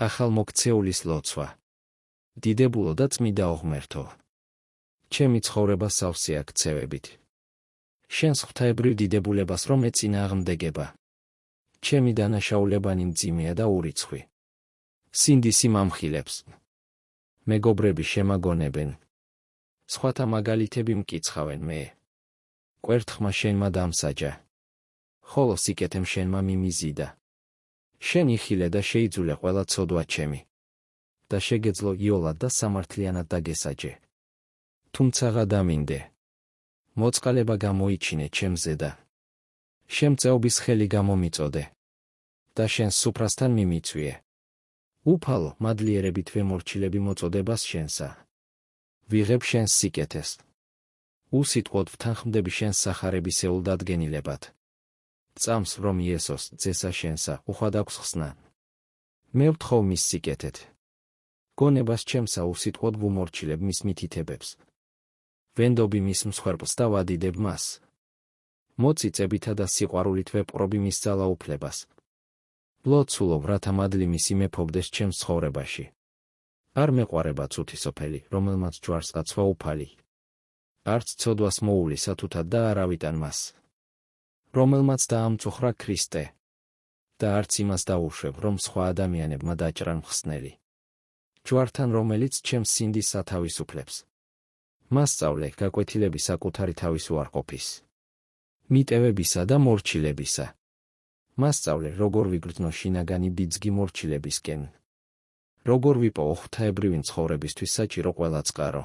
ახალმოქცეულის ლოცვა. დიდებულო და წმიდა ღმერთო, ჩემი ცხოვრება სავსეა ქცევებით. შენს ღვთაებრივ დიდებულებას რომ ეწინააღმდეგება. ჩემი დანაშაულებანი მძიმეა და ურიცხვი. სინდისი მამხილებს. მეგობრები შემაგონებენ. სხვათა მაგალითები მკიცხავენ მე. კვერთხმა შენმა დამსაჯა. ხოლო სიკეთემ შენმა მიმიზიდა. შენ იხილე და შეიძულე ყველა ცოდვა ჩემი. და შეგეძლო იოლად და სამართლიანად დაგესაჯე. თუმცაღა დამინდე. მოწყალება გამოიჩინე ჩემზე და შემწეობის ხელი გამომიწოდე. და შენს სუფრასთან მიმიწვიე. უფალო, მადლიერებით ვემორჩილები მოწოდებას შენსა. ვიღებ შენს სიკეთეს. უსიტყვოდ ვთანხმდები შენს სახარებისეულ დადგენილებად. წამს რომ იესოს ძესა შენსა უხვად აქვს ხსნა. მე ვთხოვ მის სიკეთეთ. გონებას ჩემსა უსიტყვოდ ვუმორჩილებ მის მითითებებს. ვენდობი მის მსხვერპლს და ვადიდებ მას. მოწიწებითა და სიყვარულით ვეპყრობი მის ძალაუფლებას. ლოცულობ, რათა მადლი მისი მეფობდეს ჩემს ცხოვრებაში. არ მეყვარება წუთისოფელი, რომელმაც ჯვარს აცვა უფალი. არც ცოდვას მოულისა თუთად და არავიდან მას. რომელმაც დაამწუხრა ქრისტე. და არც იმას დაუშვებ, რომ სხვა ადამიანებმა დაჭრან მხსნელი. ჯვართან რომელიც ჩემს სინდისს ათავისუფლებს. მასწავლე გაკვეთილები საკუთარი თავის უარყოფის. მიტევებისა და მორჩილებისა. მასწავლე როგორ ვიგრძნო შინაგანი ბიძგი მორჩილებისკენ. როგორ ვიპოვო ღვთაებრივი ცხოვრებისთვის საჭირო ყველა წყარო.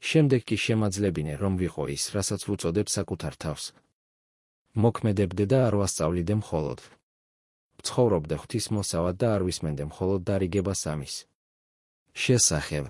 შემდეგ კი შემაძლებინე რომ ვიყო ის, რასაც ვუწოდებ საკუთარ თავს. მოქმედებდე და არ ვასწავლიდე მხოლოდ. ვცხოვრობდე ღვთისმოსავად და არ ვისმენდე მხოლოდ დარიგებას ამის შესახებ.